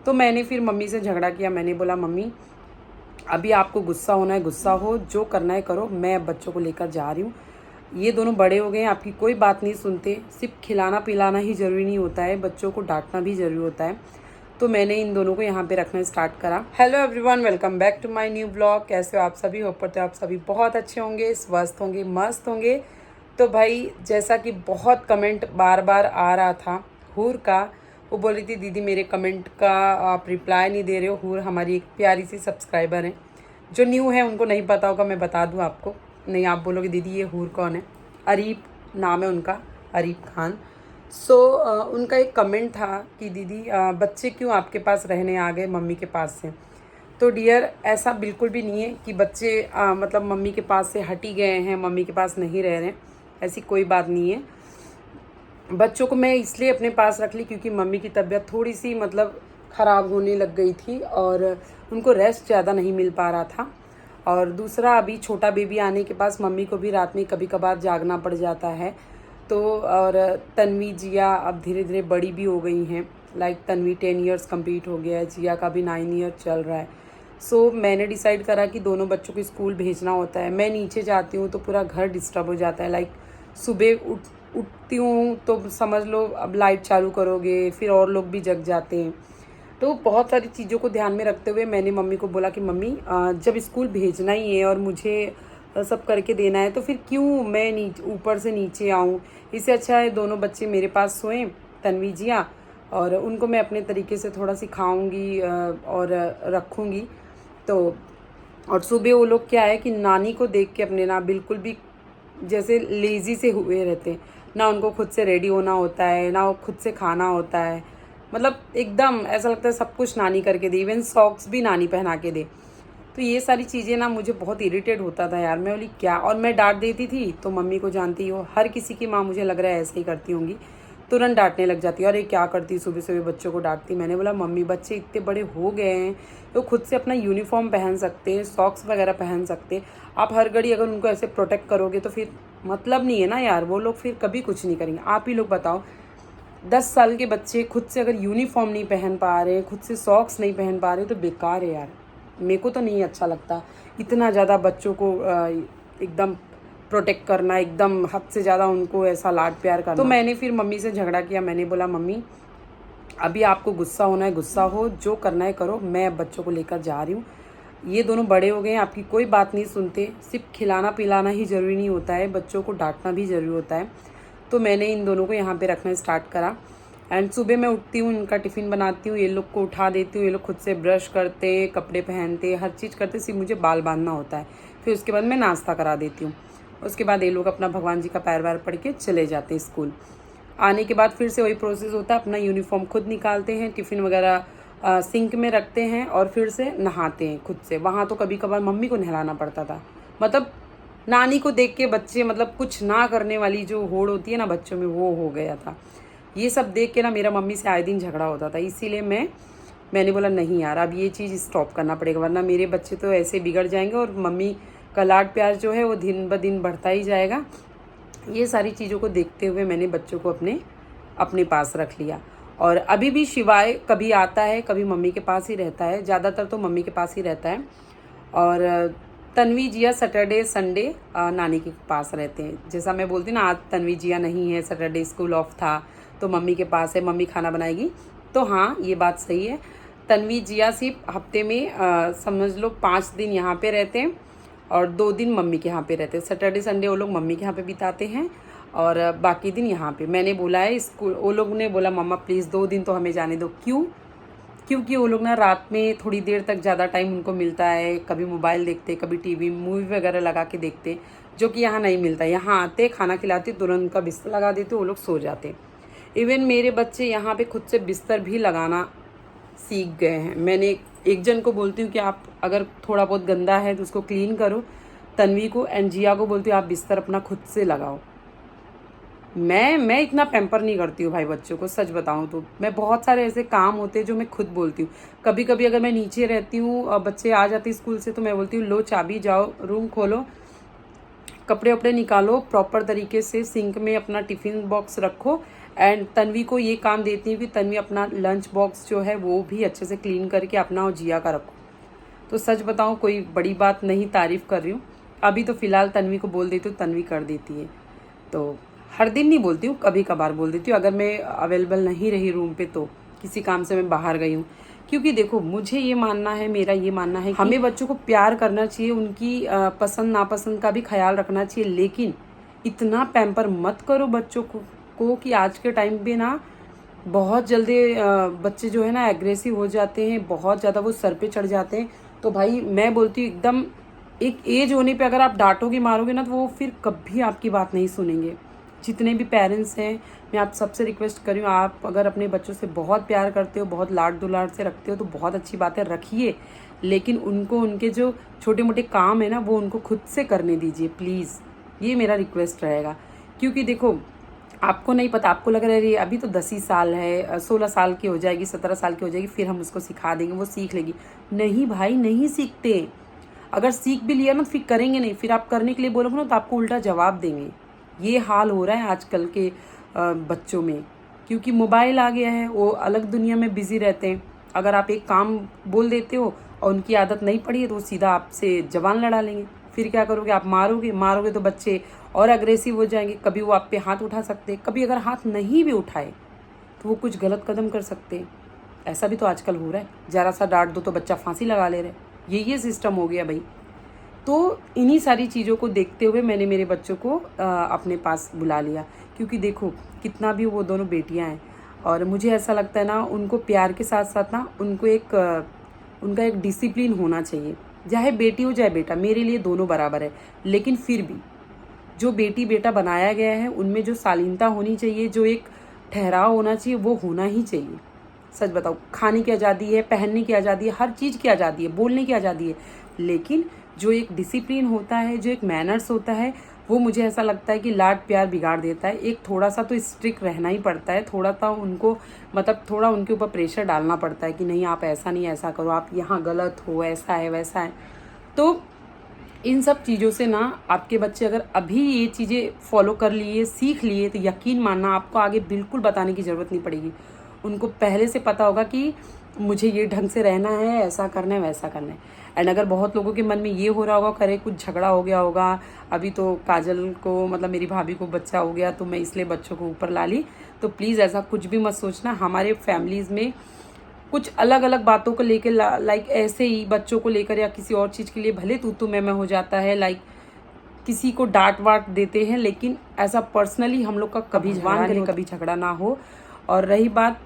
तो मैंने फिर मम्मी से झगड़ा किया। मैंने बोला मम्मी अभी आपको गुस्सा होना है गुस्सा हो, जो करना है करो, मैं बच्चों को लेकर जा रही हूँ। ये दोनों बड़े हो गए हैं, आपकी कोई बात नहीं सुनते। सिर्फ खिलाना पिलाना ही ज़रूरी नहीं होता है, बच्चों को डांटना भी ज़रूरी होता है। तो मैंने इन दोनों को यहाँ पे रखना स्टार्ट करा। Hello everyone, welcome back to my new blog. कैसे हो आप सभी? होप करते हो आप सभी बहुत अच्छे होंगे, स्वस्थ होंगे, मस्त होंगे। तो भाई जैसा कि बहुत कमेंट बार बार आ रहा था हूर का, वो बोल रही थी दीदी मेरे कमेंट का आप रिप्लाई नहीं दे रहे हो। हूर हमारी एक प्यारी सी सब्सक्राइबर है, जो न्यू है उनको नहीं पता होगा, मैं बता दूं आपको। नहीं आप बोलोगे दीदी ये हूर कौन है? अरीब नाम है उनका, अरीब खान। उनका एक कमेंट था कि दीदी बच्चे क्यों आपके पास रहने आ गए मम्मी के पास से। तो डियर ऐसा बिल्कुल भी नहीं है कि बच्चे मतलब मम्मी के पास से हट ही गए हैं, मम्मी के पास नहीं रह रहे हैं, ऐसी कोई बात नहीं है। बच्चों को मैं इसलिए अपने पास रख ली क्योंकि मम्मी की तबीयत थोड़ी सी मतलब ख़राब होने लग गई थी और उनको रेस्ट ज़्यादा नहीं मिल पा रहा था। और दूसरा अभी छोटा बेबी आने के पास मम्मी को भी रात में कभी कभार जागना पड़ जाता है। तो और तन्वी जिया अब धीरे धीरे बड़ी भी हो गई हैं। लाइक तन्वी 10 इयर्स कंप्लीट हो गया है, जिया का भी 9 ईयर चल रहा है। मैंने डिसाइड करा कि दोनों बच्चों को स्कूल भेजना होता है। मैं नीचे जाती हूँ तो पूरा घर डिस्टर्ब हो जाता है। लाइक सुबह उठती हूँ तो समझ लो अब लाइट चालू करोगे, फिर और लोग भी जग जाते हैं। तो बहुत सारी चीज़ों को ध्यान में रखते हुए मैंने मम्मी को बोला कि मम्मी जब स्कूल भेजना ही है और मुझे सब करके देना है तो फिर क्यों मैं ऊपर से नीचे आऊँ। इससे अच्छा है दोनों बच्चे मेरे पास सोएं, तन्वी जिया, और उनको मैं अपने तरीके से थोड़ा सिखाऊंगी और रखूँगी। तो और सुबह वो लोग क्या है कि नानी को देख के अपने ना बिल्कुल भी जैसे लेज़ी से हुए रहते हैं। ना उनको खुद से रेडी होना होता है, ना वो खुद से खाना होता है। मतलब एकदम ऐसा लगता है सब कुछ नानी करके दे, इवन सॉक्स भी नानी पहना के दे। तो ये सारी चीज़ें ना मुझे बहुत इरिटेट होता था यार। मैं बोली क्या, और मैं डांट देती थी तो मम्मी को जानती हो, हर किसी की माँ मुझे लग रहा है ऐसे ही करती होंगी, तुरंत डांटने लग जाती है। अरे क्या करती सुबह सुबह बच्चों को डांटती। मैंने बोला मम्मी बच्चे इतने बड़े हो गए हैं तो खुद से अपना यूनिफॉर्म पहन सकते हैं, सॉक्स वगैरह पहन सकते हैं। आप हर घड़ी अगर उनको ऐसे प्रोटेक्ट करोगे तो फिर मतलब नहीं है ना यार, वो लोग फिर कभी कुछ नहीं करेंगे। आप ही लोग बताओ, 10 साल के बच्चे खुद से अगर यूनिफॉर्म नहीं पहन पा रहे, खुद से सॉक्स नहीं पहन पा रहे तो बेकार है यार। मेरे को तो नहीं अच्छा लगता इतना ज़्यादा बच्चों को एकदम प्रोटेक्ट करना, एकदम हद से ज़्यादा उनको ऐसा लाड प्यार करना। तो मैंने फिर मम्मी से झगड़ा किया। मैंने बोला मम्मी अभी आपको गुस्सा होना है गुस्सा हो, जो करना है करो, मैं बच्चों को लेकर जा रही हूँ। ये दोनों बड़े हो गए हैं, आपकी कोई बात नहीं सुनते। सिर्फ खिलाना पिलाना ही ज़रूरी नहीं होता है, बच्चों को डांटना भी ज़रूरी होता है। तो मैंने इन दोनों को यहाँ पे रखना स्टार्ट करा। एंड सुबह मैं उठती हूँ, इनका टिफ़िन बनाती हूँ, ये लोग को उठा देती हूँ। ये लोग खुद से ब्रश करते, कपड़े पहनते, हर चीज़ करते, सिर्फ मुझे बाल बांधना होता है। फिर उसके बाद मैं नाश्ता करा देती हूँ। उसके बाद ये लोग अपना भगवान जी का पैर वैर पढ़ के चले जाते हैं स्कूल। आने के बाद फिर से वही प्रोसेस होता है, अपना यूनिफॉर्म खुद निकालते हैं, टिफ़िन वगैरह सिंक में रखते हैं और फिर से नहाते हैं खुद से। वहाँ तो कभी कभार मम्मी को नहलाना पड़ता था। मतलब नानी को देख के बच्चे मतलब कुछ ना करने वाली जो होड़ होती है ना बच्चों में, वो हो गया था। ये सब देख के ना मेरा मम्मी से आए दिन झगड़ा होता था। इसीलिए मैंने बोला नहीं यार, अब ये चीज़ स्टॉप करना पड़ेगा, वरना मेरे बच्चे तो ऐसे बिगड़ जाएंगे और मम्मी का लाड प्यार जो है वो दिन ब दिन बढ़ता ही जाएगा। ये सारी चीज़ों को देखते हुए मैंने बच्चों को अपने पास रख लिया। और अभी भी शिवाय कभी आता है, कभी मम्मी के पास ही रहता है, ज़्यादातर तो मम्मी के पास ही रहता है। और तन्वी जिया सैटरडे संडे नानी के पास रहते हैं। जैसा मैं बोलती ना, आज तन्वी जिया नहीं है, सैटरडे स्कूल ऑफ था तो मम्मी के पास है, मम्मी खाना बनाएगी। तो हाँ ये बात सही है, तन्वी जिया सिर्फ हफ्ते में समझ लो 5 दिन यहाँ पे रहते हैं और 2 दिन मम्मी के यहाँ पे रहते हैं। सैटरडे संडे वो लोग मम्मी के यहाँ पे बिताते हैं और बाकी दिन यहाँ पे। मैंने बोला है स्कूल, वो लोग ने बोला मम्मा प्लीज़ 2 दिन तो हमें जाने दो। क्यों? क्योंकि वो लोग ना रात में थोड़ी देर तक ज़्यादा टाइम उनको मिलता है, कभी मोबाइल देखते, कभी टीवी मूवी वगैरह लगा के देखते, जो कि यहाँ नहीं मिलता। यहाँ आते खाना खिलाते तुरंत उनका बिस्तर लगा देते, वो लोग सो जाते। इवन मेरे बच्चे यहाँ पे खुद से बिस्तर भी लगाना सीख गए हैं। मैंने एक जन को बोलती हूँ कि आप अगर थोड़ा बहुत गंदा है तो उसको क्लीन करो, तन्वी को एंड जिया को बोलती हूँ आप बिस्तर अपना खुद से लगाओ। मैं इतना पैम्पर नहीं करती हूँ भाई बच्चों को, सच बताऊँ तो। मैं बहुत सारे ऐसे काम होते हैं जो मैं खुद बोलती हूँ। कभी कभी अगर मैं नीचे रहती हूँ और बच्चे आ जाते स्कूल से तो मैं बोलती हूँ लो चाबी, जाओ रूम खोलो, कपड़े वपड़े निकालो, प्रॉपर तरीके से सिंक में अपना टिफ़िन बॉक्स रखो एंड तन्वी को ये काम देती हूँ कि तन्वी अपना लंच बॉक्स जो है वो भी अच्छे से क्लीन करके अपना और जिया का रखो। तो सच बताऊँ कोई बड़ी बात नहीं, तारीफ़ कर रही हूँ। अभी तो फ़िलहाल तन्वी को बोल देती हूँ, तन्वी कर देती है। तो हर दिन नहीं बोलती हूँ, कभी कभार बोल देती हूँ अगर मैं अवेलेबल नहीं रही रूम पे, तो किसी काम से मैं बाहर गई हूँ। क्योंकि देखो मुझे ये मानना है, मेरा ये मानना है कि हमें बच्चों को प्यार करना चाहिए, उनकी पसंद नापसंद का भी ख्याल रखना चाहिए, लेकिन इतना पैम्पर मत करो बच्चों को कि आज के टाइम पे ना बहुत जल्दी बच्चे जो है ना एग्रेसिव हो जाते हैं, बहुत ज़्यादा वो सर पे चढ़ जाते हैं। तो भाई मैं बोलती हूँ एकदम एक एज होने पे अगर आप डांटोगे मारोगे ना तो वो फिर कभी आपकी बात नहीं सुनेंगे। जितने भी पेरेंट्स हैं मैं आप सबसे रिक्वेस्ट कर रही हूँ, आप अगर अपने बच्चों से बहुत प्यार करते हो, बहुत लाड दुलार से रखते हो तो बहुत अच्छी बात है, रखिए, लेकिन उनको उनके जो छोटे मोटे काम है ना वो उनको खुद से करने दीजिए प्लीज़। ये मेरा रिक्वेस्ट रहेगा। क्योंकि देखो आपको नहीं पता, आपको लग रहा है अभी तो 10 ही साल है, 16 साल की हो जाएगी, 17 साल की हो जाएगी, फिर हम उसको सिखा देंगे, वो सीख लेगी। नहीं भाई, नहीं सीखते। अगर सीख भी लिया ना तो फिर करेंगे नहीं, फिर आप करने के लिए बोलोगे ना तो आपको उल्टा जवाब देंगे। ये हाल हो रहा है आजकल के बच्चों में, क्योंकि मोबाइल आ गया है, वो अलग दुनिया में बिजी रहते हैं। अगर आप एक काम बोल देते हो और उनकी आदत नहीं पड़ी है तो वो सीधा आपसे जबान लड़ा लेंगे। फिर क्या करोगे आप? मारोगे तो बच्चे और अग्रेसिव हो जाएंगे। कभी वो आप पे हाथ उठा सकते हैं, कभी अगर हाथ नहीं भी उठाए तो वो कुछ गलत कदम कर सकते हैं। ऐसा भी तो आजकल हो रहा है, ज़रा सा डांट दो तो बच्चा फांसी लगा ले रहा है। ये सिस्टम हो गया भाई। तो इन्हीं सारी चीज़ों को देखते हुए मैंने मेरे बच्चों को अपने पास बुला लिया। क्योंकि देखो कितना भी वो दोनों बेटियां हैं और मुझे ऐसा लगता है ना उनको प्यार के साथ साथ ना उनको उनका एक डिसिप्लिन होना चाहिए। चाहे बेटी हो चाहे बेटा, मेरे लिए दोनों बराबर है। लेकिन फिर भी जो बेटी बेटा बनाया गया है उनमें जो शालीनता होनी चाहिए, जो एक ठहराव होना चाहिए, वो होना ही चाहिए। सच बताओ, खाने की आज़ादी है, पहनने की आज़ादी है, हर चीज़ की आज़ादी है, बोलने की आज़ादी है, लेकिन जो एक डिसिप्लिन होता है, जो एक मैनर्स होता है, वो मुझे ऐसा लगता है कि लाड प्यार बिगाड़ देता है। एक थोड़ा सा तो स्ट्रिक्ट रहना ही पड़ता है, थोड़ा सा उनको मतलब थोड़ा उनके ऊपर प्रेशर डालना पड़ता है कि नहीं आप ऐसा नहीं ऐसा करो, आप यहाँ गलत हो, ऐसा है वैसा है। तो इन सब चीज़ों से ना आपके बच्चे अगर अभी ये चीज़ें फॉलो कर लिए, सीख लिए, तो यकीन मानना आपको आगे बिल्कुल बताने की ज़रूरत नहीं पड़ेगी। उनको पहले से पता होगा कि मुझे ये ढंग से रहना है, ऐसा करना है, वैसा करना है। एंड अगर बहुत लोगों के मन में ये हो रहा होगा, करे कुछ झगड़ा हो गया होगा, अभी तो काजल को मतलब मेरी भाभी को बच्चा हो गया तो मैं इसलिए बच्चों को ऊपर ला ली, तो प्लीज़ ऐसा कुछ भी मत सोचना। हमारे फैमिलीज़ में कुछ अलग अलग बातों को लेकर लाइक ऐसे ही बच्चों को लेकर या किसी और चीज़ के लिए भले तू मैं हो जाता है, लाइक किसी को डांट वाट देते हैं, लेकिन ऐसा पर्सनली हम लोग का कभी झगड़ा नहीं, कभी झगड़ा ना हो। और रही बात,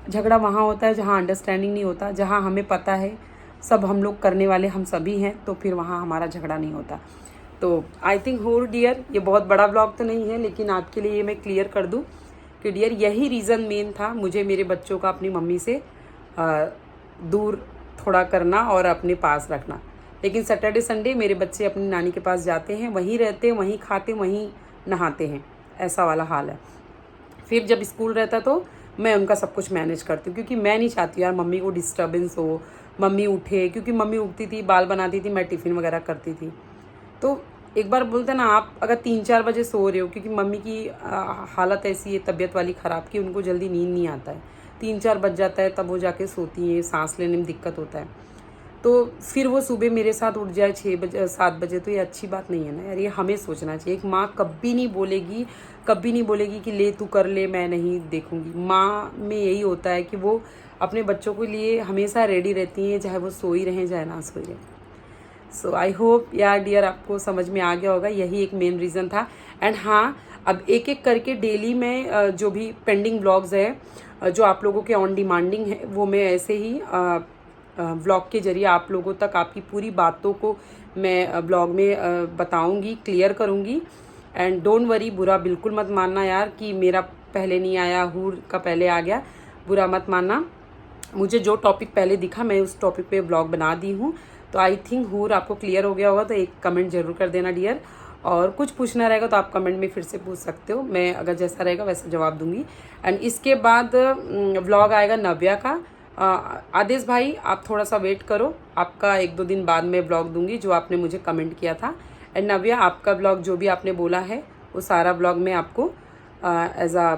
झगड़ा वहाँ होता है जहाँ अंडरस्टैंडिंग नहीं होता, जहाँ हमें पता है सब हम लोग करने वाले हम सभी हैं, तो फिर वहाँ हमारा झगड़ा नहीं होता। तो आई थिंक हो डियर, ये बहुत बड़ा ब्लॉग तो नहीं है, लेकिन आपके लिए ये मैं क्लियर कर दूँ कि डियर यही रीज़न मेन था मुझे मेरे बच्चों का अपनी मम्मी से दूर थोड़ा करना और अपने पास रखना। लेकिन सैटरडे संडे मेरे बच्चे अपनी नानी के पास जाते हैं, वहीं रहते हैं, वहीं खाते, वहीं नहाते हैं, ऐसा वाला हाल है। फिर जब स्कूल रहता तो मैं उनका सब कुछ मैनेज करती हूँ, क्योंकि मैं नहीं चाहती यार मम्मी को डिस्टर्बेंस हो, मम्मी उठे, क्योंकि मम्मी उठती थी, बाल बनाती थी, मैं टिफ़िन वगैरह करती थी। तो एक बार बोलते ना आप अगर 3-4 बजे सो रहे हो, क्योंकि मम्मी की हालत ऐसी है तबीयत वाली ख़राब कि उनको जल्दी नींद नहीं आता है, 3-4 बज जाता है तब वो जाके सोती हैं, सांस लेने में दिक्कत होता है। तो फिर वो सुबह मेरे साथ उठ जाए 6 बजे 7 बजे, तो ये अच्छी बात नहीं है ना यार, ये हमें सोचना चाहिए। एक माँ कभी नहीं बोलेगी कि ले तू कर ले, मैं नहीं देखूंगी। माँ में यही होता है कि वो अपने बच्चों के लिए हमेशा रेडी रहती हैं, चाहे वो सोई रहें चाहे ना सोई रहें। सो आई होप यार डियर आपको समझ में आ गया होगा, यही एक मेन रीज़न था। एंड हाँ, अब एक एक करके डेली में जो भी पेंडिंग ब्लॉग्स है जो आप लोगों के ऑन डिमांडिंग है, वो मैं ऐसे ही व्लॉग के जरिए आप लोगों तक आपकी पूरी बातों को मैं ब्लॉग में बताऊंगी, क्लियर करूंगी। एंड डोंट वरी, बुरा बिल्कुल मत मानना यार कि मेरा पहले नहीं आया, हूर का पहले आ गया, बुरा मत मानना। मुझे जो टॉपिक पहले दिखा मैं उस टॉपिक पे ब्लॉग बना दी हूँ। तो आई थिंक हूर आपको क्लियर हो गया होगा, तो एक कमेंट जरूर कर देना डियर। और कुछ पूछना रहेगा तो आप कमेंट में फिर से पूछ सकते हो, मैं अगर जैसा रहेगा वैसा जवाब दूंगी। एंड इसके बाद व्लॉग आएगा नव्या का। आदेश भाई आप थोड़ा सा वेट करो, आपका 1-2 दिन बाद में ब्लॉग दूंगी जो आपने मुझे कमेंट किया था। एंड नव्या आपका ब्लॉग जो भी आपने बोला है वो सारा ब्लॉग मैं आपको एज अ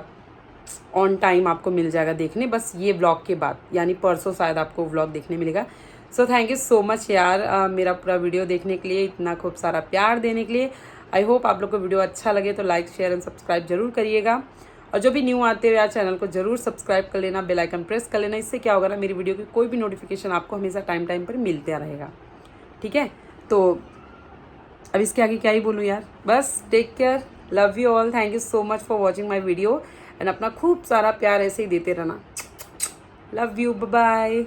ऑन टाइम आपको मिल जाएगा देखने, बस ये व्लॉग के बाद, यानी परसों शायद आपको व्लॉग देखने मिलेगा। So thank you so much यार, मेरा पूरा वीडियो देखने के लिए, इतना खूब सारा प्यार देने के लिए। आई होप आप लोग को वीडियो अच्छा लगे तो लाइक शेयर एंड सब्सक्राइब जरूर करिएगा, और जो भी न्यू आते हो यार चैनल को जरूर सब्सक्राइब कर लेना, बेल आइकन प्रेस कर लेना। इससे क्या होगा ना, मेरी वीडियो की कोई भी नोटिफिकेशन आपको हमेशा टाइम टाइम पर मिलता रहेगा, ठीक है। तो अब इसके आगे क्या ही बोलूँ यार, बस take care, love you all, thank you so much for watching my video, and अपना खूब सारा प्यार ऐसे ही देते रहना। Love you, bye bye.